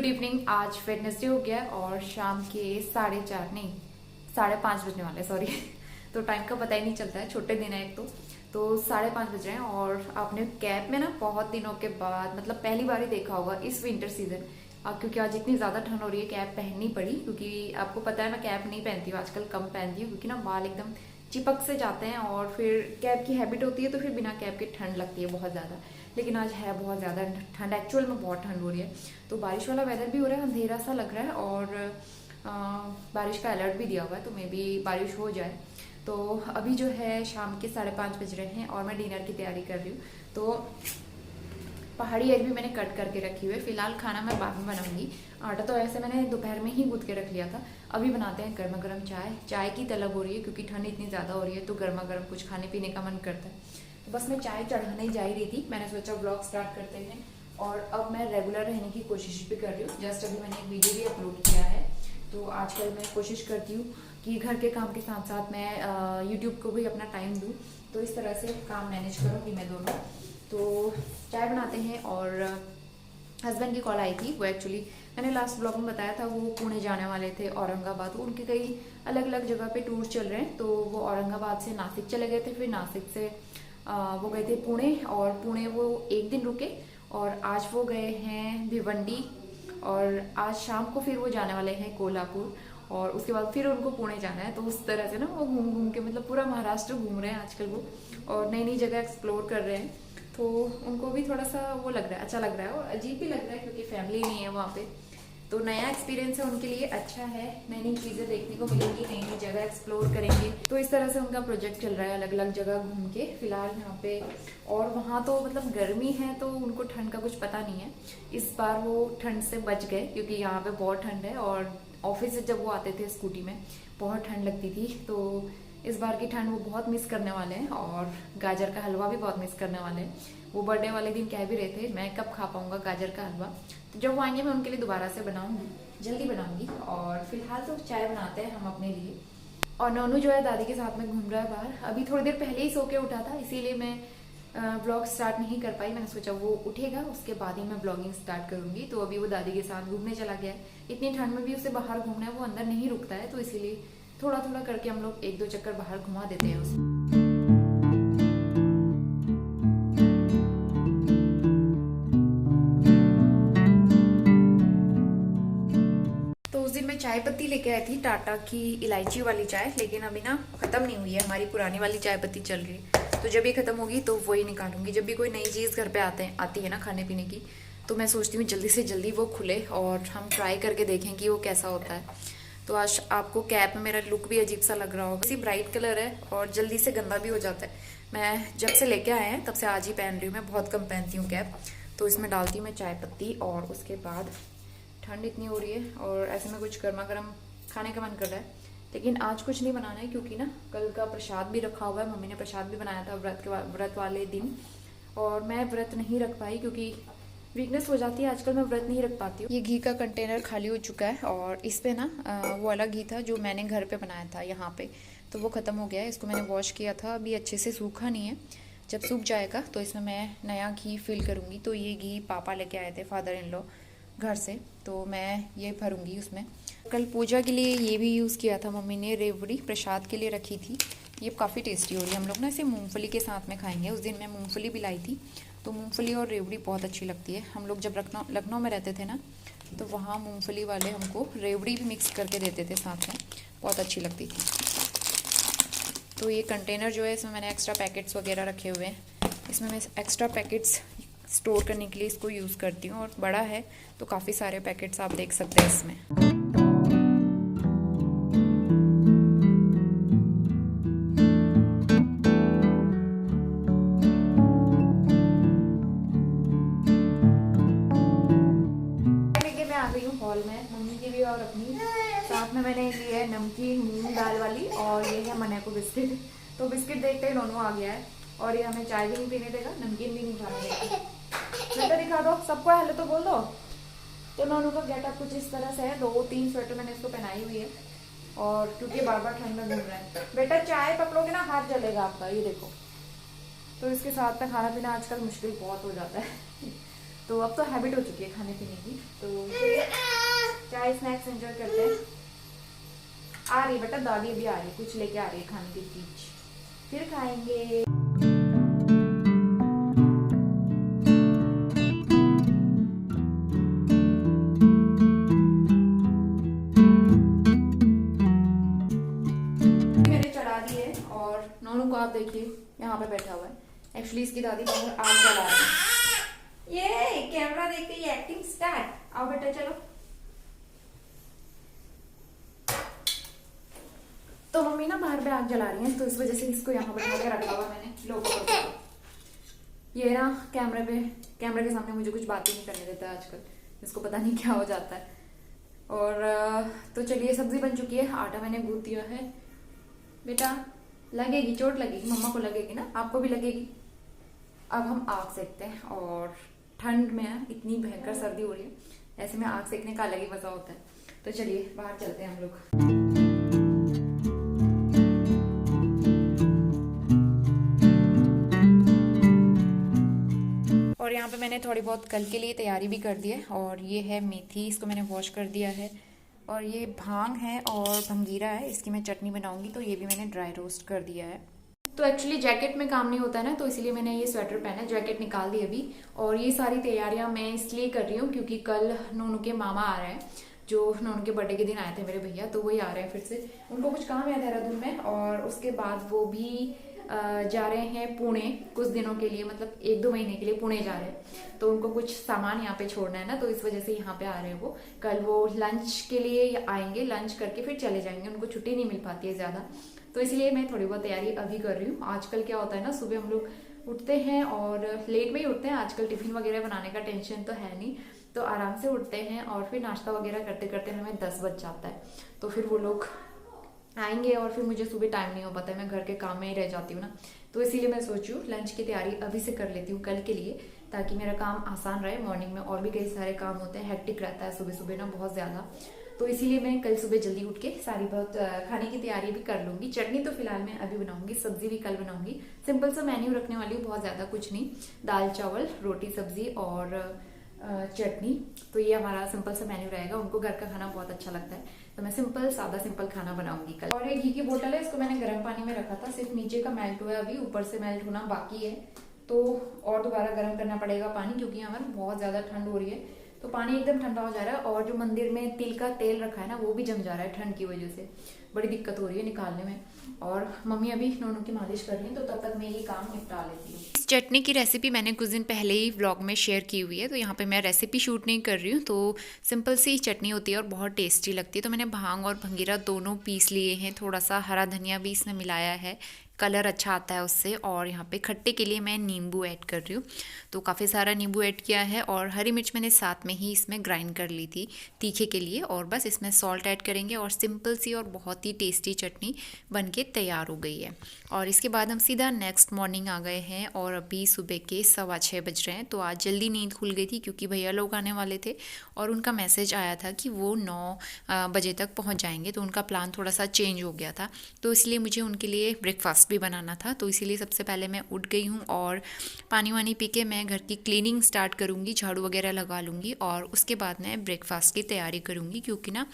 Good evening. आज Wednesday हो गया और शाम के 4:30 नहीं 5:30 बजने वाले, सॉरी। तो टाइम का पता ही नहीं चलता है, छोटे दिन है एक तो 5:30 बज रहे हैं। और आपने कैप में ना बहुत दिनों के बाद मतलब पहली बार ही देखा होगा इस विंटर सीजन, क्योंकि आज इतनी ज्यादा ठंड हो रही है कैप पहननी पड़ी। क्योंकि आपको पता है मैं कैप नहीं पहनती हूँ आजकल, कम पहनती हूँ क्योंकि ना बाल एकदम चिपक से जाते हैं और फिर कैप की हैबिट होती है तो फिर बिना कैप के ठंड लगती है बहुत ज़्यादा। लेकिन आज है बहुत ज़्यादा ठंड, एक्चुअल में बहुत ठंड हो रही है। तो बारिश वाला वेदर भी हो रहा है, अंधेरा सा लग रहा है और बारिश का अलर्ट भी दिया हुआ है, तो मे बी बारिश हो जाए। तो अभी जो है शाम के 5:30 बज रहे हैं और मैं डिनर की तैयारी कर रही हूँ। तो पहाड़ी एग भी मैंने कट करके रखी हुई है। फिलहाल खाना मैं बाद में बनाऊंगी। आटा तो ऐसे मैंने दोपहर में ही गूंथ के रख लिया था। अभी बनाते हैं गर्मा गर्म चाय की तलब हो रही है क्योंकि ठंड इतनी ज़्यादा हो रही है तो गर्मा गर्म कुछ खाने पीने का मन करता है। तो बस मैं चाय चढ़ाने ही जा ही रही थी, मैंने सोचा ब्लॉग स्टार्ट करते हैं। और अब मैं रेगुलर रहने की कोशिश भी कर रही हूँ। जस्ट अभी मैंने एक वीडियो भी अपलोड किया है। तो आजकल मैं कोशिश करती हूँ कि घर के काम के साथ साथ मैं यूट्यूब को भी अपना टाइम दूँ। तो इस तरह से काम मैनेज करूँगी मैं दोनों। तो चाय बनाते हैं। और हस्बैंड की कॉल आई थी। वो एक्चुअली मैंने लास्ट ब्लॉग में बताया था वो पुणे जाने वाले थे, औरंगाबाद। उनके कई अलग अलग जगह पे टूर चल रहे हैं। तो वो औरंगाबाद से नासिक चले गए थे, फिर नासिक से वो गए थे पुणे, और पुणे वो एक दिन रुके और आज वो गए हैं भिवंडी। और आज शाम को फिर वो जाने वाले हैं कोल्हापुर और उसके बाद फिर उनको पुणे जाना है। तो उस तरह से ना वो घूम घूम के मतलब पूरा महाराष्ट्र घूम रहे हैं आजकल वो, और नई नई जगह एक्सप्लोर कर रहे हैं। तो उनको भी थोड़ा सा वो लग रहा है, अच्छा लग रहा है और अजीब भी लग रहा है क्योंकि फैमिली नहीं है वहाँ पे। तो नया एक्सपीरियंस है उनके लिए, अच्छा है, नई नई चीज़ें देखने को मिलेंगी, नई नई जगह एक्सप्लोर करेंगे। तो इस तरह से उनका प्रोजेक्ट चल रहा है, अलग अलग जगह घूम के फिलहाल यहाँ पे। और वहाँ तो मतलब गर्मी है तो उनको ठंड का कुछ पता नहीं है। इस बार वो ठंड से बच गए क्योंकि यहाँ पे बहुत ठंड है। और ऑफिस से जब वो आते थे स्कूटी में बहुत ठंड लगती थी। तो इस बार की ठंड वो बहुत मिस करने वाले हैं और गाजर का हलवा भी बहुत मिस करने वाले हैं। वो बर्थडे वाले दिन कह भी रहे थे मैं कब खा पाऊंगा गाजर का हलवा। तो जब वो आएंगे मैं उनके लिए दोबारा से बनाऊंगी, जल्दी बनाऊंगी। और फिलहाल तो चाय बनाते हैं हम अपने लिए। और नोनू जो है दादी के साथ में घूम रहा है बाहर। अभी थोड़ी देर पहले ही सो के उठा था, इसीलिए मैं ब्लॉग स्टार्ट नहीं कर पाई। मैंने सोचा वो उठेगा उसके बाद ही मैं ब्लॉगिंग स्टार्ट करूंगी। तो अभी वो दादी के साथ घूमने चला गया है। इतनी ठंड में भी उसे बाहर घूमना है, वो अंदर नहीं रुकता है। तो इसीलिए थोड़ा थोड़ा करके हम लोग 1-2 चक्कर बाहर घुमा देते हैं उसे। तो उस दिन मैं चाय पत्ती लेके आई थी, टाटा की इलायची वाली चाय, लेकिन अभी ना खत्म नहीं हुई है, हमारी पुरानी वाली चाय पत्ती चल रही है। तो जब ये खत्म होगी तो वही निकालूंगी। जब भी कोई नई चीज़ घर पे आती है ना खाने पीने की, तो मैं सोचती हूँ जल्दी से जल्दी वो खुले और हम ट्राई करके देखें कि वो कैसा होता है। तो आज आपको कैप में मेरा लुक भी अजीब सा लग रहा होगा, इसी ब्राइट कलर है और जल्दी से गंदा भी हो जाता है। मैं जब से लेके आए हैं तब से आज ही पहन रही हूँ, मैं बहुत कम पहनती हूँ कैप। तो इसमें डालती हूँ मैं चाय पत्ती। और उसके बाद ठंड इतनी हो रही है और ऐसे में कुछ गर्मा गर्म खाने का मन कर रहा है। लेकिन आज कुछ नहीं बनाना है क्योंकि ना कल का प्रसाद भी रखा हुआ है। मम्मी ने प्रसाद भी बनाया था व्रत वाले दिन, और मैं व्रत नहीं रख पाई क्योंकि वीकनेस हो जाती है आजकल, मैं व्रत नहीं रख पाती हूँ। ये घी का कंटेनर खाली हो चुका है और इस पे ना वो वाला घी था जो मैंने घर पे बनाया था यहाँ पे, तो वो ख़त्म हो गया है। इसको मैंने वॉश किया था, अभी अच्छे से सूखा नहीं है। जब सूख जाएगा तो इसमें मैं नया घी फिल करूँगी। तो ये घी पापा लेके आए थे, फादर इन लॉ घर से, तो मैं ये भरूंगी उसमें। कल पूजा के लिए ये भी यूज़ किया था मम्मी ने, रेवड़ी प्रसाद के लिए रखी थी। ये काफ़ी टेस्टी हो रही है। हम लोग ना इसे मूंगफली के साथ में खाएंगे। उस दिन मैं मूंगफली भी लाई थी, तो मूंगफली और रेवड़ी बहुत अच्छी लगती है। हम लोग जब लखनऊ में रहते थे ना, तो वहाँ मूंगफली वाले हमको रेवड़ी भी मिक्स करके देते थे साथ में, बहुत अच्छी लगती थी। तो ये कंटेनर जो है इसमें मैंने एक्स्ट्रा पैकेट्स वगैरह रखे हुए हैं। इसमें मैं एक्स्ट्रा पैकेट्स स्टोर करने के लिए इसको यूज़ करती हूँ। और बड़ा है तो काफ़ी सारे पैकेट्स आप देख सकते हैं इसमें। लेके मैं आ गई हूँ हॉल में, मम्मी की भी और अपनी। साथ में मैंने ली है नमकीन मूंग दाल वाली, और ये है मनेको बिस्किट। तो बिस्किट देखते ही दोनों आ गया है और ये हमें चाय भी नहीं पीने देगा, नमकीन भी नहीं खाने देगा। स्वेटर दिखा दो सबको, हेलो तो बोल दो। तो नोनू का गेटअप कुछ इस तरह से है। 2-3 स्वेटर मैंने इसको पहनाई हुई है और क्योंकि बार बार ठंड में घूम रहा है। बेटा चाय पकड़ोगे ना हाथ जलेगा आपका, ये देखो। तो इसके साथ में खाना पीना आजकल मुश्किल बहुत हो जाता है। तो अब तो हैबिट हो चुकी है खाने पीने की। तो चाय स्नैक्स एंजॉय करते हैं। आ रही बेटा दादी भी आ रही, कुछ लेके आ रही है खाने की चीज, फिर खाएंगे। मैंने चढ़ा दी है और नोनू को आप देखिए यहाँ पे बैठा हुआ है। एक्चुअली इसकी दादी बाहर आग जला रही है। ये कैमरा देखते ही एक्टिंग स्टार्ट। आओ बेटा चलो। तो मम्मी ना बाहर पे आग जला रही है, तो इस वजह से इसको यहाँ बैठा के रखा हुआ मैंने लोगों को। ये ना कैमरे के सामने मुझे कुछ बातें नहीं करने देता है आजकल, इसको पता नहीं क्या हो जाता है। और तो चलिए सब्जी बन चुकी है, आटा मैंने गूंथ दिया है। बेटा लगेगी, चोट लगेगी, मम्मा को लगेगी ना, आपको भी लगेगी। अब हम आग सेकते हैं और ठंड में इतनी भयंकर सर्दी हो रही है, ऐसे में आग सेकने का अलग ही मजा होता है। तो चलिए बाहर चलते हैं हम लोग। और यहाँ पे मैंने थोड़ी बहुत कल के लिए तैयारी भी कर दी है। और ये है मेथी, इसको मैंने वॉश कर दिया है। और ये भांग है और भंगीरा है, इसकी मैं चटनी बनाऊंगी, तो ये भी मैंने ड्राई रोस्ट कर दिया है। तो एक्चुअली जैकेट में काम नहीं होता है ना, तो इसीलिए मैंने ये स्वेटर पहना है, जैकेट निकाल दी अभी। और ये सारी तैयारियां मैं इसलिए कर रही हूँ क्योंकि कल नोनू के मामा आ रहे हैं, जो नोनू के बर्थडे के दिन आए थे मेरे भैया, तो वही आ रहे हैं फिर से। उनको कुछ काम है देहरादून में, और उसके बाद वो भी जा रहे हैं पुणे कुछ दिनों के लिए, मतलब 1-2 महीने के लिए पुणे जा रहे हैं। तो उनको कुछ सामान यहाँ पे छोड़ना है ना, तो इस वजह से यहाँ पे आ रहे हैं वो। कल वो लंच के लिए आएंगे, लंच करके फिर चले जाएंगे, उनको छुट्टी नहीं मिल पाती है ज़्यादा, तो इसलिए मैं थोड़ी बहुत तैयारी अभी कर रही हूँ। आजकल क्या होता है ना, सुबह हम लोग उठते हैं और लेट में ही उठते हैं, आजकल टिफिन वगैरह बनाने का टेंशन तो है नहीं, तो आराम से उठते हैं और फिर नाश्ता वगैरह करते करते हमें 10 बज जाता है। तो फिर वो लोग आएंगे और फिर मुझे सुबह टाइम नहीं हो पाता है, मैं घर के काम में ही रह जाती हूँ ना, तो इसीलिए मैं सोची हूँ लंच की तैयारी अभी से कर लेती हूँ कल के लिए, ताकि मेरा काम आसान रहे। मॉर्निंग में और भी कई सारे काम होते हैं, हेक्टिक रहता है सुबह सुबह ना बहुत ज़्यादा, तो इसीलिए मैं कल सुबह जल्दी उठ के सारी बहुत खाने की तैयारी भी कर लूंगी। चटनी तो फिलहाल मैं अभी बनाऊंगी, सब्जी भी कल बनाऊंगी। सिंपल सा मेन्यू रखने वाली हूँ, बहुत ज़्यादा कुछ नहीं, दाल चावल रोटी सब्जी और चटनी। तो ये हमारा सिंपल सा मेन्यू रहेगा। उनको घर का खाना बहुत अच्छा लगता है, तो मैं सादा सिंपल खाना बनाऊंगी कल। और ये घी की बोतल है, इसको मैंने गर्म पानी में रखा था, सिर्फ नीचे का मेल्ट हुआ है, अभी ऊपर से मेल्ट होना बाकी है, तो और दोबारा गर्म करना पड़ेगा पानी, क्योंकि यहाँ पर बहुत ज्यादा ठंड हो रही है। तो पानी एकदम ठंडा हो जा रहा है, और जो मंदिर में तिल का तेल रखा है ना, वो भी जम जा रहा है ठंड की वजह से, बड़ी दिक्कत हो रही है निकालने में। और मम्मी अभी नोनू की मालिश कर रही है, तो तब तक मैं ये काम निपटा लेती हूँ। इस चटनी की रेसिपी मैंने कुछ दिन पहले ही व्लॉग में शेयर की हुई है, तो यहाँ पे मैं रेसिपी शूट नहीं कर रही हूँ। तो सिंपल सी चटनी होती है और बहुत टेस्टी लगती है। तो मैंने भांग और भंगीरा दोनों पीस लिए हैं, थोड़ा सा हरा धनिया भी इसमें मिलाया है, कलर अच्छा आता है उससे। और यहाँ पे खट्टे के लिए मैं नींबू ऐड कर रही हूँ, तो काफ़ी सारा नींबू ऐड किया है। और हरी मिर्च मैंने साथ में ही इसमें ग्राइंड कर ली थी तीखे के लिए, और बस इसमें सॉल्ट ऐड करेंगे और सिंपल सी और बहुत ही टेस्टी चटनी बनके तैयार हो गई है। और इसके बाद हम सीधा नेक्स्ट मॉर्निंग आ गए हैं, और अभी सुबह के 6:15 बज रहे हैं। तो आज जल्दी नींद खुल गई थी क्योंकि भैया लोग आने वाले थे, और उनका मैसेज आया था कि वो 9 बजे तक पहुँच जाएंगे, तो उनका प्लान थोड़ा सा चेंज हो गया था, तो इसलिए मुझे उनके लिए ब्रेकफास्ट भी बनाना था। तो इसीलिए सबसे पहले मैं उठ गई हूँ, और पानी वानी पी के मैं घर की क्लीनिंग स्टार्ट करूँगी, झाड़ू वगैरह लगा लूँगी, और उसके बाद मैं ब्रेकफास्ट की तैयारी करूँगी, क्योंकि ना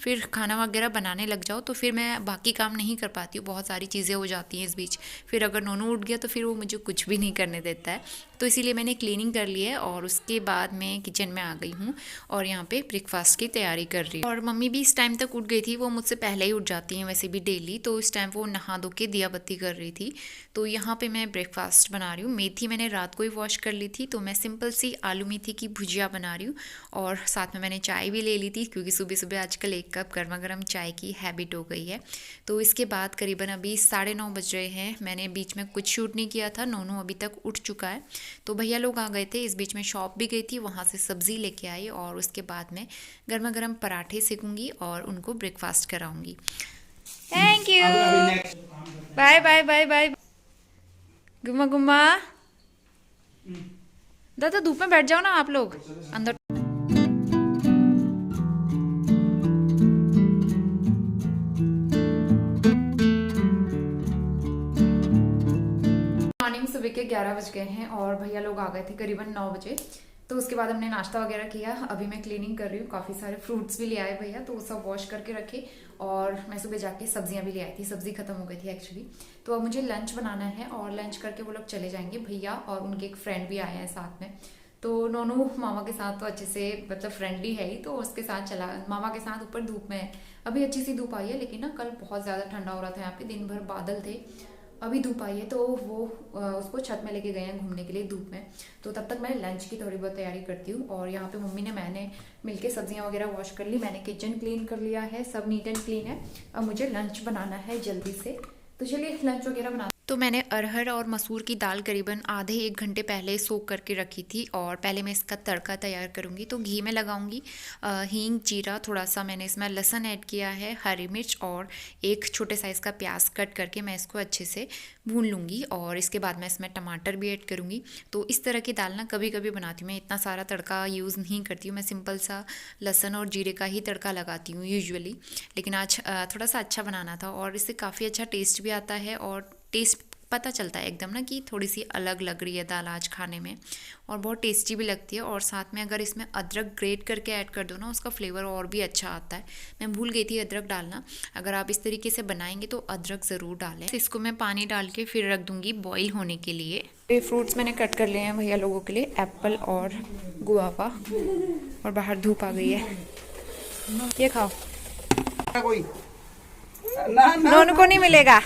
फिर खाना वगैरह बनाने लग जाओ तो फिर मैं बाकी काम नहीं कर पाती हूँ, बहुत सारी चीज़ें हो जाती हैं इस बीच। फिर अगर नोनू उठ गया तो फिर वो मुझे कुछ भी नहीं करने देता है, तो इसीलिए मैंने क्लीनिंग कर ली है। और उसके बाद मैं किचन में आ गई हूँ और यहाँ पे ब्रेकफास्ट की तैयारी कर रही हूँ। और मम्मी भी इस टाइम तक उठ गई थी, वो मुझसे पहले ही उठ जाती हैं वैसे भी डेली, तो इस टाइम वो नहा धो के दिया बत्ती कर रही थी। तो यहाँ पे मैं ब्रेकफास्ट बना रही हूँ। मेथी मैंने रात को ही वॉश कर ली थी, तो मैं सिंपल सी आलू मेथी की भुजिया बना रही हूँ, और साथ में मैंने चाय भी ले ली थी, क्योंकि सुबह सुबह आजकल 1 कप गर्मा गर्म चाय की हैबिट हो गई है। तो इसके बाद करीबन अभी 9:30 बज रहे हैं। मैंने बीच में कुछ शूट नहीं किया था, नोनू अभी तक उठ चुका है, तो भैया लोग आ गए थे। इस बीच में शॉप भी गई थी, वहाँ से सब्ज़ी लेके आई, और उसके बाद मैं गर्मा गर्म पराठे सेकूँगी और उनको ब्रेकफास्ट कराऊँगी। Thank you, bye bye bye bye. गुम्मा गुम्मा, दादा धूप में बैठ जाओ ना आप लोग अंदर। मॉर्निंग सुबह के 11 बज गए हैं, और भैया लोग आ गए थे करीबन 9 बजे। तो उसके बाद हमने नाश्ता वगैरह किया। अभी मैं क्लीनिंग कर रही हूँ, काफ़ी सारे फ्रूट्स भी ले आए भैया, तो वो सब वॉश करके रखे। और मैं सुबह जाके सब्जियां भी ले आई थी, सब्जी खत्म हो गई थी एक्चुअली। तो अब मुझे लंच बनाना है और लंच करके वो लोग चले जाएंगे भैया, और उनके एक फ्रेंड भी आए हैं साथ में। तो नोनू मामा के साथ तो अच्छे से मतलब फ्रेंडली है ही, तो उसके साथ चला, मामा के साथ ऊपर धूप में है। अभी अच्छी सी धूप आई है, लेकिन ना कल बहुत ज़्यादा ठंडा हो रहा था यहाँ पे, दिन भर बादल थे। अभी धूप आई है, तो वो उसको छत में लेके गए हैं घूमने के लिए धूप में। तो तब तक मैं लंच की थोड़ी बहुत तैयारी करती हूँ। और यहाँ पे मम्मी ने मैंने मिलके सब्जियां वगैरह वॉश कर ली, मैंने किचन क्लीन कर लिया है, सब नीट एंड क्लीन है। अब मुझे लंच बनाना है जल्दी से, तो चलिए लंच वगैरह बना। तो मैंने अरहर और मसूर की दाल करीबन आधे 1 घंटे पहले सोक करके रखी थी। और पहले मैं इसका तड़का तैयार करूँगी, तो घी में लगाऊंगी हींग, जीरा, थोड़ा सा मैंने इसमें लहसुन ऐड किया है, हरी मिर्च और एक छोटे साइज़ का प्याज कट करके मैं इसको अच्छे से भून लूँगी। और इसके बाद मैं इसमें टमाटर भी ऐड करूँगी। तो इस तरह की दाल ना कभी कभी बनाती हूँ मैं, इतना सारा तड़का यूज़ नहीं करती हूँ मैं, सिंपल सा लहसुन और जीरे का ही तड़का लगाती हूँ यूजुअली। लेकिन आज थोड़ा सा अच्छा बनाना था, और इससे काफ़ी अच्छा टेस्ट भी आता है, और टेस्ट पता चलता है एकदम ना कि थोड़ी सी अलग लग रही है दाल आज खाने में, और बहुत टेस्टी भी लगती है। और साथ में अगर इसमें अदरक ग्रेट करके ऐड कर दो ना, उसका फ्लेवर और भी अच्छा आता है। मैं भूल गई थी अदरक डालना, अगर आप इस तरीके से बनाएंगे तो अदरक ज़रूर डालें। इसको मैं पानी डाल के फिर रख दूँगी बॉईल होने के लिए। ये फ्रूट्स मैंने कट कर लिए हैं भैया लोगों के लिए, एप्पल और गुआवा, और बाहर धूप आ गई है। ये खाओ, नोनू को नहीं मिलेगा।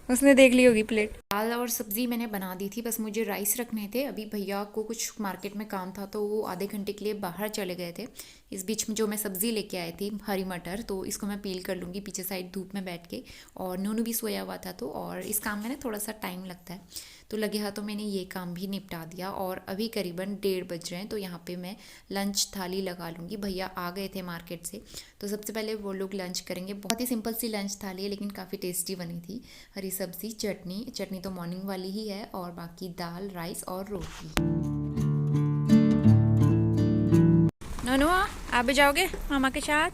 उसने देख ली होगी प्लेट। दाल और सब्जी मैंने बना दी थी, बस मुझे राइस रखने थे। अभी भैया को कुछ मार्केट में काम था, तो वो आधे घंटे के लिए बाहर चले गए थे। इस बीच में जो मैं सब्ज़ी लेके आई थी हरी मटर, तो इसको मैं पील कर लूँगी पीछे साइड धूप में बैठ के। और नोनू भी सोया हुआ था, तो और इस काम में ना थोड़ा सा टाइम लगता है, तो लगे हाथों मैंने ये काम भी निपटा दिया। और अभी करीबन 1:30 बज रहे हैं, तो यहाँ पे मैं लंच थाली लगा लूँगी। भैया आ गए थे मार्केट से, तो सबसे पहले वो लोग लंच करेंगे। बहुत ही सिंपल सी लंच थाली है, लेकिन काफ़ी टेस्टी बनी थी। हरी सब्जी, चटनी तो मॉर्निंग वाली ही है, और बाकी दाल, राइस और रोटी। नोनू आप भी जाओगे मामा के साथ?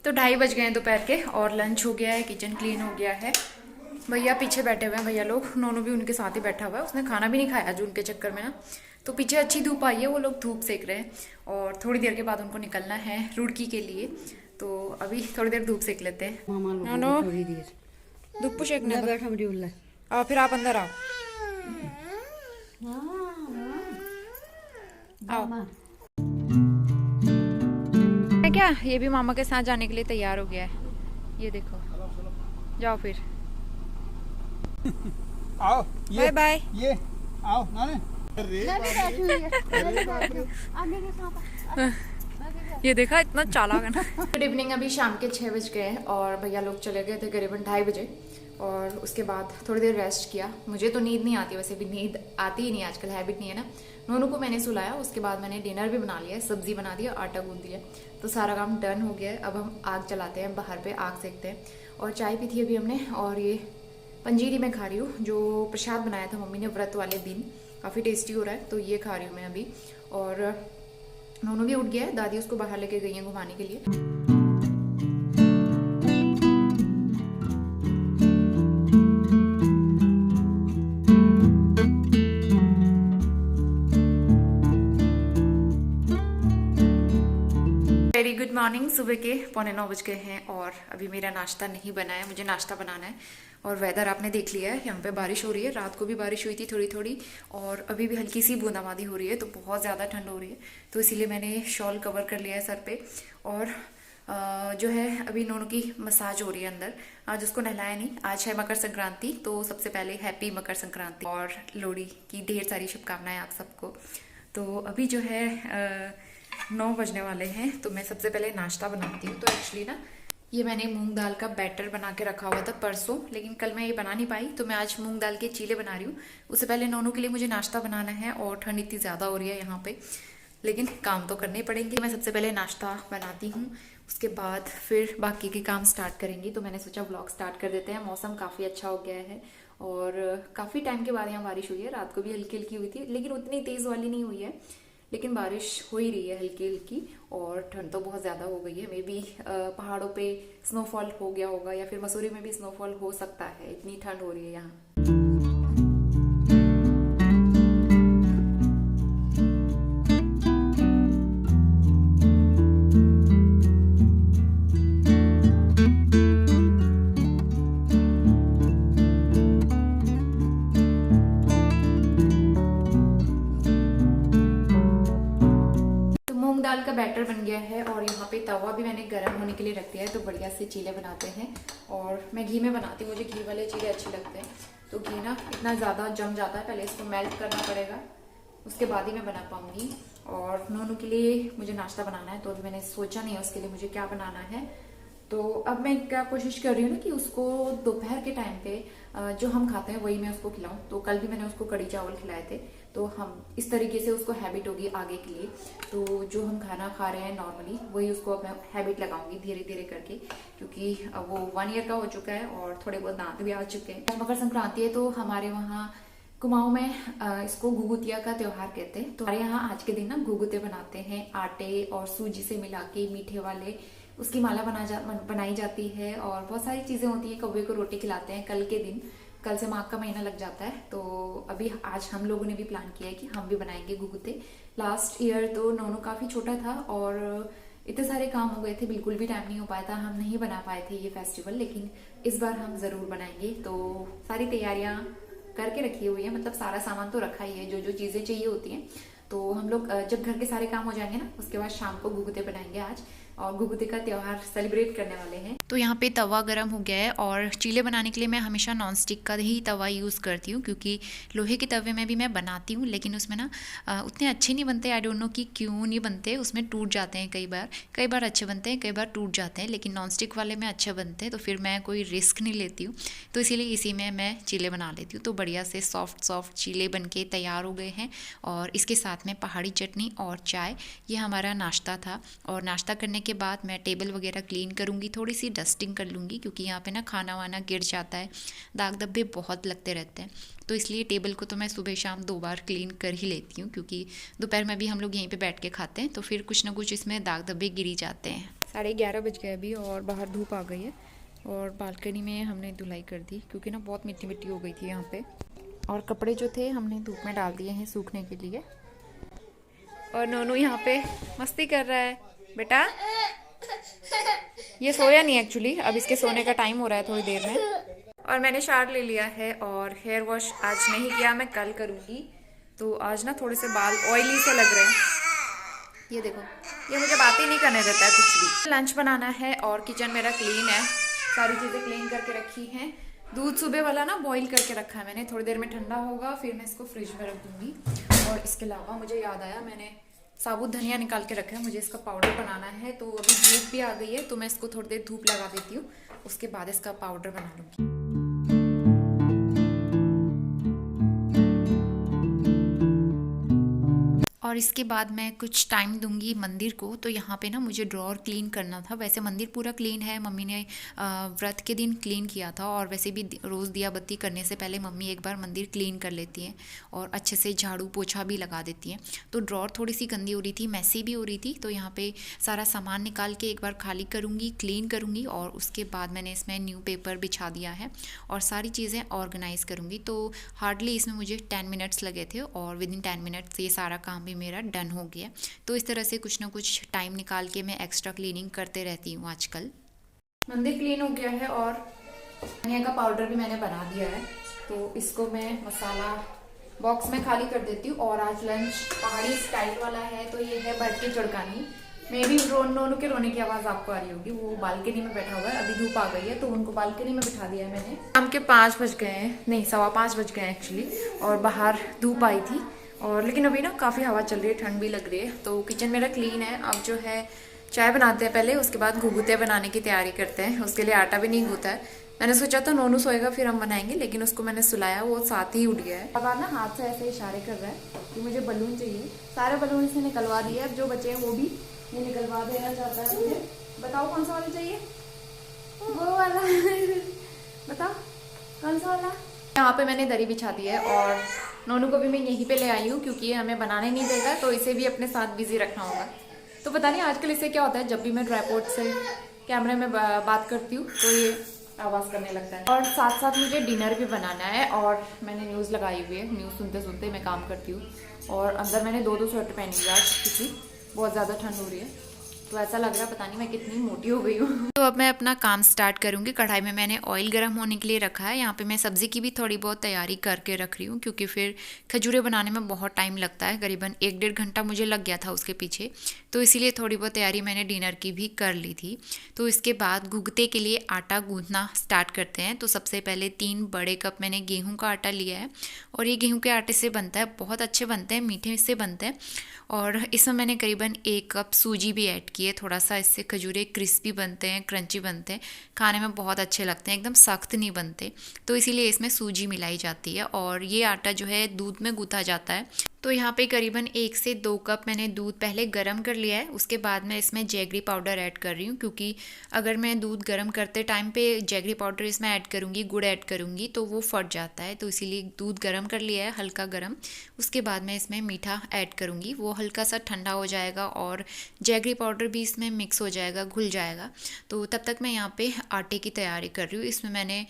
तो 2:30 बज गए हैं दोपहर के, और लंच हो गया है, किचन क्लीन हो गया है। भैया पीछे बैठे हुए हैं भैया लोग, नोनू भी उनके साथ ही बैठा हुआ है, उसने खाना भी नहीं खाया जो उनके चक्कर में ना। तो पीछे अच्छी धूप आई है, वो लोग धूप सेक रहे हैं, और थोड़ी देर के बाद उनको निकलना है रुड़की के लिए। तो अभी थोड़ी देर धूप सेक लेते हैं। नोनू धूप सेकने आओ, फिर आप अंदर आओ। आओ क्या, ये भी मामा के साथ जाने के लिए तैयार हो गया है, ये देखो। जाओ फिर, आओ, बाय बाय। ये आओ नाने। ये देखा, इतना चालाक है ना। गुड इवनिंग, अभी शाम के 6 बज गए हैं, और भैया लोग चले गए थे करीबन 2:30 बजे। और उसके बाद थोड़ी देर रेस्ट किया। मुझे तो नींद नहीं आती, वैसे भी नींद आती ही नहीं आजकल, हैबिट नहीं है ना। नोनू को मैंने सुलाया, उसके बाद मैंने डिनर भी बना लिया है, सब्जी बना दिया, आटा गूंद दिया, तो सारा काम डन हो गया है। अब हम आग जलाते हैं, बाहर पे आग सेकते हैं। और चाय पी थी अभी हमने, और ये पंजीरी मैं खा रही हूँ, जो प्रसाद बनाया था मम्मी ने व्रत वाले दिन, काफ़ी टेस्टी हो रहा है, तो ये खा रही हूँ मैं अभी। और नोनू भी उठ गया है, दादी उसको बाहर लेके गई हैं घुमाने के लिए। वेरी गुड मॉर्निंग, सुबह के 8:45 बज गए हैं, और अभी मेरा नाश्ता नहीं बना है, मुझे नाश्ता बनाना है। और वेदर आपने देख लिया है, यहाँ पे बारिश हो रही है, रात को भी बारिश हुई थी थोड़ी थोड़ी, और अभी भी हल्की सी बूंदाबांदी हो रही है, तो बहुत ज़्यादा ठंड हो रही है, तो इसीलिए मैंने शॉल कवर कर लिया है सर पे। और जो है अभी नोनू की मसाज हो रही है अंदर, आज उसको नहलाया नहीं। आज है मकर संक्रांति, तो सबसे पहले हैप्पी मकर संक्रांति और लोहड़ी की ढेर सारी शुभकामनाएं आप सबको। तो अभी जो है 9 बजने वाले हैं, तो मैं सबसे पहले नाश्ता बनाती हूँ। तो एक्चुअली ना ये मैंने मूंग दाल का बैटर बना के रखा हुआ था परसों, लेकिन कल मैं ये बना नहीं पाई, तो मैं आज मूंग दाल के चीले बना रही हूँ। उससे पहले नोनू के लिए मुझे नाश्ता बनाना है, और ठंड इतनी ज़्यादा हो रही है यहाँ पे, लेकिन काम तो करने पड़ेंगे। मैं सबसे पहले नाश्ता बनाती हूँ, उसके बाद फिर बाकी के काम स्टार्ट करेंगी। तो मैंने सोचा व्लॉग स्टार्ट कर देते हैं। मौसम काफ़ी अच्छा हो गया है, और काफ़ी टाइम के बाद यहाँ बारिश हुई है। रात को भी हल्की हल्की हुई थी, लेकिन उतनी तेज़ वाली नहीं हुई है, लेकिन बारिश हो ही रही है हल्की हल्की। और ठंड तो बहुत ज़्यादा हो गई है, मे बी पहाड़ों पे स्नोफॉल हो गया होगा, या फिर मसूरी में भी स्नोफॉल हो सकता है, इतनी ठंड हो रही है यहाँ। चीले बनाते हैं। और मैं घी में बनाती हूँ, मुझे घी वाले चीले अच्छे लगते हैं। तो घी ना इतना ज़्यादा जम जाता है, पहले इसको मेल्ट करना पड़ेगा, उसके बाद ही मैं बना पाऊंगी। और नोनू के लिए मुझे नाश्ता बनाना है, तो अभी मैंने सोचा नहीं है उसके लिए मुझे क्या बनाना है। तो अब मैं क्या कोशिश कर रही हूँ ना कि उसको दोपहर के टाइम पे जो हम खाते हैं वही मैं उसको खिलाऊं। तो कल भी मैंने उसको कड़ी चावल खिलाए थे, तो हम इस तरीके से उसको हैबिट होगी आगे के लिए। तो जो हम खाना खा रहे हैं नॉर्मली वही उसको अब मैं हैबिट लगाऊंगी धीरे धीरे करके, क्योंकि अब वो 1 ईयर का हो चुका है और थोड़े बहुत दांत भी आ चुके हैं। मकर संक्रांति है तो हमारे वहाँ कुमाऊं में इसको घुघुतिया का त्योहार कहते हैं। तो हमारे यहाँ आज के दिन ना घुघुते बनाते हैं, आटे और सूजी से मिला के मीठे वाले, उसकी माला बनाई जाती है और बहुत सारी चीजें होती है। कौवे को रोटी खिलाते हैं कल के दिन, कल से माघ का महीना लग जाता है। तो अभी आज हम लोगों ने भी प्लान किया है कि हम भी बनाएंगे घुघुते। लास्ट ईयर तो नोनू काफी छोटा था और इतने सारे काम हो गए थे, बिल्कुल भी टाइम नहीं हो पाया था, हम नहीं बना पाए थे ये फेस्टिवल। लेकिन इस बार हम जरूर बनाएंगे। तो सारी तैयारियां करके रखी हुई है, मतलब सारा सामान तो रखा ही है, जो जो चीजें चाहिए होती हैं। तो हम लोग जब घर के सारे काम हो जाएंगे ना, उसके बाद शाम को घुघुते बनाएंगे आज, और घुघुते का त्योहार सेलिब्रेट करने वाले हैं। तो यहाँ पे तवा गरम हो गया है और चीले बनाने के लिए मैं हमेशा नॉन स्टिक का ही तवा यूज़ करती हूँ, क्योंकि लोहे के तवे में भी मैं बनाती हूँ लेकिन उसमें ना उतने अच्छे नहीं बनते। आई डोंट नो कि क्यों नहीं बनते, उसमें टूट जाते हैं कई बार अच्छे बनते हैं, कई बार टूट जाते हैं। लेकिन नॉन स्टिक वाले में अच्छे बनते हैं, तो फिर मैं कोई रिस्क नहीं लेती हूँ, तो इसीलिए इसी में मैं चीले बना लेती हूँ। तो बढ़िया से सॉफ्ट चीले बन के तैयार हो गए हैं और इसके साथ में पहाड़ी चटनी और चाय। ये हमारा नाश्ता था। और नाश्ता करने के बाद मैं टेबल वगैरह क्लीन करूँगी, थोड़ी सी डस्टिंग कर लूँगी, क्योंकि यहाँ पे ना खाना वाना गिर जाता है, दाग धब्बे बहुत लगते रहते हैं। तो इसलिए टेबल को तो मैं सुबह शाम 2 बार क्लीन कर ही लेती हूँ, क्योंकि दोपहर में भी हम लोग यहीं पे बैठ के खाते हैं, तो फिर कुछ ना कुछ इसमें दाग धब्बे गिर ही जाते हैं। 11:30 बज गए अभी और बाहर धूप आ गई है और बालकनी में हमने धुलाई कर दी, क्योंकि ना बहुत मिट्टी मिट्टी हो गई थी यहाँ पे। और कपड़े जो थे हमने धूप में डाल दिए हैं सूखने के लिए। और नोनू यहाँ पे मस्ती कर रहा है। बेटा ये सोया नहीं एक्चुअली, अब इसके सोने का टाइम हो रहा है थोड़ी देर में। और मैंने शावर ले लिया है और हेयर वॉश आज नहीं किया, मैं कल करूँगी। तो आज ना थोड़े से बाल ऑयली से लग रहे हैं। ये देखो, ये मुझे बात ही नहीं करने देता है कुछ भी। लंच बनाना है और किचन मेरा क्लीन है, सारी चीज़ें क्लीन करके रखी हैं। दूध सुबह वाला ना बॉईल करके रखा है मैंने, थोड़ी देर में ठंडा होगा फिर मैं इसको फ्रिज में रख दूँगी। और इसके अलावा मुझे याद आया, मैंने साबुत धनिया निकाल के रखा है, मुझे इसका पाउडर बनाना है। तो अभी धूप भी आ गई है, तो मैं इसको थोड़ी देर धूप लगा देती हूँ, उसके बाद इसका पाउडर बना लूँगी। और इसके बाद मैं कुछ टाइम दूंगी मंदिर को। तो यहाँ पे ना मुझे ड्रॉर क्लीन करना था। वैसे मंदिर पूरा क्लीन है, मम्मी ने व्रत के दिन क्लीन किया था, और वैसे भी रोज़ दिया बत्ती करने से पहले मम्मी एक बार मंदिर क्लीन कर लेती हैं और अच्छे से झाड़ू पोछा भी लगा देती हैं। तो ड्रॉर थोड़ी सी गंदी हो रही थी, मैसी भी हो रही थी। तो यहाँ पे सारा सामान निकाल के एक बार खाली करूँगी, क्लीन करूँगी, और उसके बाद मैंने इसमें न्यू पेपर बिछा दिया है और सारी चीज़ें ऑर्गेनाइज़ करूँगी। तो हार्डली इसमें मुझे 10 मिनट्स लगे थे और विद इन 10 मिनट्स ये सारा काम भी मेरा डन हो गया। तो इस तरह से कुछ ना कुछ टाइम निकाल के मैं एक्स्ट्रा क्लीनिंग करते रहती हूँ आजकल। मंदिर क्लीन हो गया है और धनिया का पाउडर भी मैंने बना दिया है। तो इसको मैं मसाला बॉक्स में खाली कर देती हूँ। और आज लंच पहाड़ी स्टाइल वाला है, तो ये है बर्फी चुड़कानी। मे भी नोनू के रोने की आवाज़ आपको आ रही होगी, वो बालकनी में बैठा हुआ है, अभी धूप आ गई है तो उनको बालकनी में बिठा दिया है मैंने। शाम के 5 बज गए हैं, नहीं 5:15 बज गए हैं एक्चुअली, और बाहर धूप आई थी। और लेकिन अभी ना काफ़ी हवा चल रही है, ठंड भी लग रही है। तो किचन मेरा क्लीन है। अब जो है चाय बनाते हैं पहले, उसके बाद घुघुते बनाने की तैयारी करते हैं। उसके लिए आटा भी नहीं गूंथा है। मैंने सोचा था नोनू सोएगा फिर हम बनाएंगे, लेकिन उसको मैंने सुलाया, वो साथ ही उठ गया है। अब ना हाथ से ऐसे इशारे कर रहा है कि मुझे बलून चाहिए। सारे बलून से निकलवा दिए, अब जो बचे हैं वो भी ये निकलवा देना चाहता है मुझे। बताओ कौन सा वाला चाहिए? वो वाला बताओ कौन सा वाला। यहाँ पे मैंने दरी बिछा दी है और नोनू को भी मैं यहीं पे ले आई हूँ, क्योंकि ये हमें बनाने नहीं देगा, तो इसे भी अपने साथ बिजी रखना होगा। तो पता नहीं आजकल इसे क्या होता है, जब भी मैं ट्राइपॉड से कैमरे में बात करती हूँ तो ये आवाज़ करने लगता है। और साथ साथ मुझे डिनर भी बनाना है, और मैंने न्यूज़ लगाई हुई है, न्यूज़ सुनते सुनते मैं काम करती हूँ। और अंदर मैंने 2 स्वेटर पहनी हुई आज, क्योंकि बहुत ज़्यादा ठंड हो रही है। तो ऐसा लग रहा है पता नहीं मैं कितनी मोटी हो गई हूँ। तो अब मैं अपना काम स्टार्ट करूँगी। कढ़ाई में मैंने ऑयल गर्म होने के लिए रखा है। यहाँ पे मैं सब्ज़ी की भी थोड़ी बहुत तैयारी करके रख रही हूँ, क्योंकि फिर खजूरें बनाने में बहुत टाइम लगता है, करीबन 1-1.5 घंटा मुझे लग गया था उसके पीछे। तो इसीलिए थोड़ी बहुत तैयारी मैंने डिनर की भी कर ली थी। तो इसके बाद घुघते के लिए आटा गूँथना स्टार्ट करते हैं। तो सबसे पहले 3 बड़े कप मैंने गेहूँ का आटा लिया है, और ये गेहूँ के आटे से बनता है, बहुत अच्छे बनते हैं, मीठे से बनते हैं। और इसमें मैंने करीबन 1 कप सूजी भी ऐड की है थोड़ा सा, इससे खजूरे क्रिस्पी बनते हैं, क्रंची बनते हैं, खाने में बहुत अच्छे लगते हैं, एकदम सख्त नहीं बनते। तो इसीलिए इसमें सूजी मिलाई जाती है। और ये आटा जो है दूध में गूँथा जाता है। तो यहाँ पे करीबन 1 से 2 कप मैंने दूध पहले गरम कर लिया है। उसके बाद मैं इसमें जैगरी पाउडर ऐड कर रही हूँ, क्योंकि अगर मैं दूध गरम करते टाइम पे जैगरी पाउडर इसमें ऐड करूँगी, गुड़ ऐड करूँगी, तो वो फट जाता है। तो इसीलिए दूध गरम कर लिया है, हल्का गरम। उसके बाद मैं इसमें मीठा ऐड करूँगी, वो हल्का सा ठंडा हो जाएगा और जैगरी पाउडर भी इसमें मिक्स हो जाएगा, घुल जाएगा। तो तब तक मैं यहाँ पे आटे की तैयारी कर रही हूँ। इसमें मैंने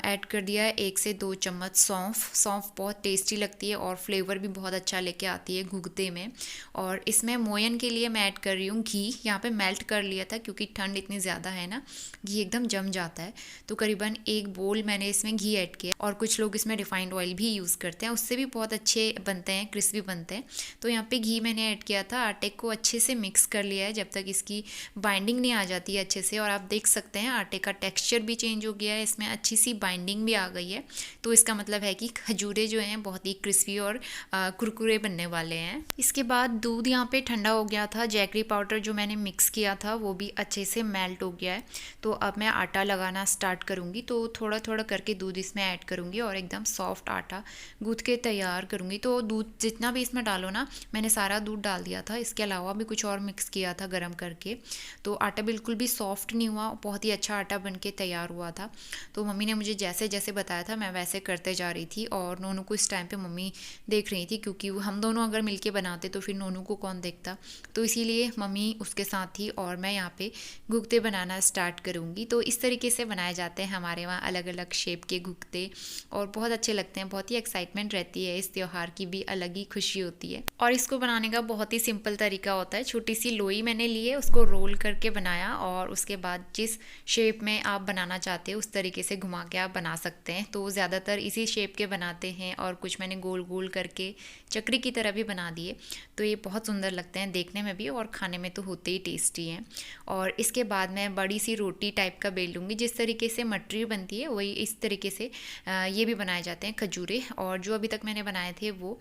ऐड कर दिया है 1 से 2 चम्मच सौंफ। सौंफ बहुत टेस्टी लगती है और फ्लेवर भी बहुत अच्छा लेके आती है घुघते में। और इसमें मोयन के लिए मैं ऐड कर रही हूँ घी। यहाँ पे मेल्ट कर लिया था, क्योंकि ठंड इतनी ज़्यादा है ना, घी एकदम जम जाता है। तो करीबन 1 बोल मैंने इसमें घी ऐड किया। और कुछ लोग इसमें रिफाइंड ऑयल भी यूज़ करते हैं, उससे भी बहुत अच्छे बनते हैं, क्रिस्पी बनते हैं। तो यहाँ पे घी मैंने ऐड किया था। आटे को अच्छे से मिक्स कर लिया है जब तक इसकी बाइंडिंग नहीं आ जाती है अच्छे से। और आप देख सकते हैं आटे का टेक्सचर भी चेंज हो गया है, इसमें अच्छी सी बाइंडिंग भी आ गई है। तो इसका मतलब है कि खजूरे जो हैं बहुत ही क्रिस्पी और कुरकुरे बनने वाले हैं। इसके बाद दूध यहाँ पे ठंडा हो गया था। जैगरी पाउडर जो मैंने मिक्स किया था वो भी अच्छे से मेल्ट हो गया है। तो अब मैं आटा लगाना स्टार्ट करूँगी। तो थोड़ा थोड़ा करके दूध इसमें ऐड करूँगी और एकदम सॉफ्ट आटा गूँथ के तैयार करूँगी। तो दूध जितना भी इसमें डालो ना, मैंने सारा दूध डाल दिया था, इसके अलावा भी कुछ और मिक्स किया था गर्म करके। तो आटा बिल्कुल भी सॉफ्ट नहीं हुआ, बहुत ही अच्छा आटा बन के तैयार हुआ था। तो मम्मी ने मुझे जैसे जैसे बताया था मैं वैसे करते जा रही थी। और नोनू को इस टाइम पे मम्मी देख रही थी, क्योंकि हम दोनों अगर मिलके बनाते तो फिर नोनू को कौन देखता। तो इसीलिए मम्मी उसके साथ थी और मैं यहाँ पे घुघते बनाना स्टार्ट करूँगी। तो इस तरीके से बनाए जाते हैं हमारे वहाँ अलग अलग शेप के घुघते, और बहुत अच्छे लगते हैं। बहुत ही एक्साइटमेंट रहती है, इस त्यौहार की भी अलग ही खुशी होती है। और इसको बनाने का बहुत ही सिंपल तरीका होता है। छोटी सी लोई मैंने ली है, उसको रोल करके बनाया, और उसके बाद जिस शेप में आप बनाना चाहते हो उस तरीके से घुमा के आप बना सकते हैं। तो ज़्यादातर इसी शेप के बनाते हैं, और कुछ मैंने गोल गोल करके चक्री की तरह भी बना दिए। तो ये बहुत सुंदर लगते हैं देखने में भी, और खाने में तो होते ही टेस्टी हैं। और इसके बाद मैं बड़ी सी रोटी टाइप का बेल लूँगी। जिस तरीके से मटरी बनती है वही इस तरीके से ये भी बनाए जाते हैं खजूरे। और जो अभी तक मैंने बनाए थे वो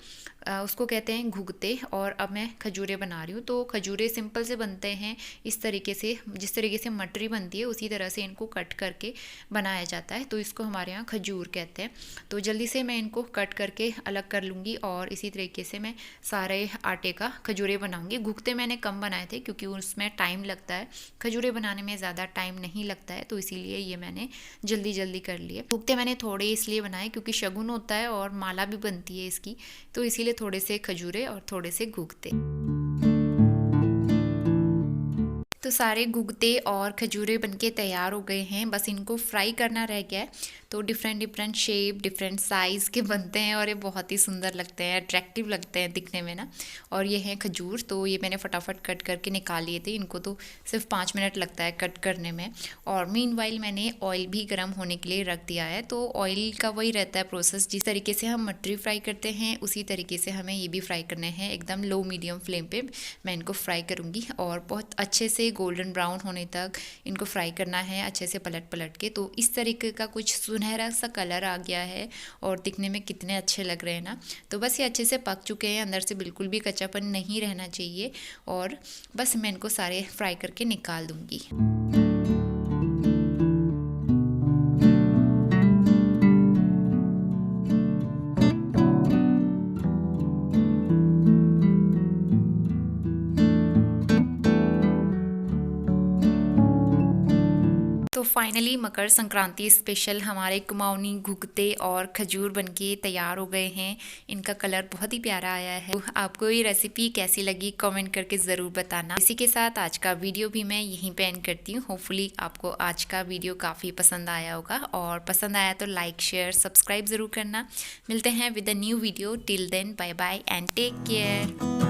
उसको कहते हैं घुघते, और अब मैं खजूरे बना रही हूँ। तो खजूरे सिंपल से बनते हैं इस तरीके से, जिस तरीके से मटरी बनती है उसी तरह से इनको कट करके बनाया जाता है। तो इसको हमारे यहाँ खजूर कहते हैं। तो जल्दी से मैं इनको कट करके अलग कर लूँगी, और इसी तरीके से मैं सारे आटे का खजूरे बनाऊँगी। घुघते मैंने कम बनाए थे, क्योंकि उसमें टाइम लगता है, खजूरे बनाने में ज़्यादा टाइम नहीं लगता है। तो इसीलिए ये मैंने जल्दी जल्दी कर लिए। घुघते मैंने थोड़े इसलिए बनाए क्योंकि शगुन होता है और माला भी बनती है इसकी। तो इसीलिए थोड़े से खजूरे और थोड़े से घुघते। तो सारे घुघते और खजूरे बनके तैयार हो गए हैं, बस इनको फ्राई करना रह गया है। तो different different shape, different size के बनते हैं, और ये बहुत ही सुंदर लगते हैं, अट्रैक्टिव लगते हैं दिखने में ना। और ये हैं खजूर। तो ये मैंने फटाफट कट करके निकाल लिए थे। इनको तो सिर्फ 5 मिनट लगता है कट करने में। और मीनवाइल मैंने ऑयल भी गर्म होने के लिए रख दिया है। तो ऑयल का वही रहता है प्रोसेस, जिस तरीके से हम मटरी फ्राई करते हैं उसी तरीके से हमें ये भी फ्राई करने हैं। एकदम लो मीडियम फ्लेम पे मैं इनको फ्राई करूँगी, और बहुत अच्छे से गोल्डन ब्राउन होने तक इनको फ्राई करना है, अच्छे से पलट पलट के। तो इस तरीके का कुछ सुनहरा सा कलर आ गया है, और दिखने में कितने अच्छे लग रहे हैं ना। तो बस ये अच्छे से पक चुके हैं, अंदर से बिल्कुल भी कच्चापन नहीं रहना चाहिए। और बस मैं इनको सारे फ्राई करके निकाल दूँगी। तो फाइनली मकर संक्रांति स्पेशल हमारे कुमाऊनी घुघते और खजूर बनके तैयार हो गए हैं। इनका कलर बहुत ही प्यारा आया है। तो आपको ये रेसिपी कैसी लगी कमेंट करके ज़रूर बताना। इसी के साथ आज का वीडियो भी मैं यहीं पे एंड करती हूँ। होपफुली आपको आज का वीडियो काफ़ी पसंद आया होगा, और पसंद आया तो लाइक शेयर सब्सक्राइब ज़रूर करना। मिलते हैं with a new video. Till then bye bye and take care.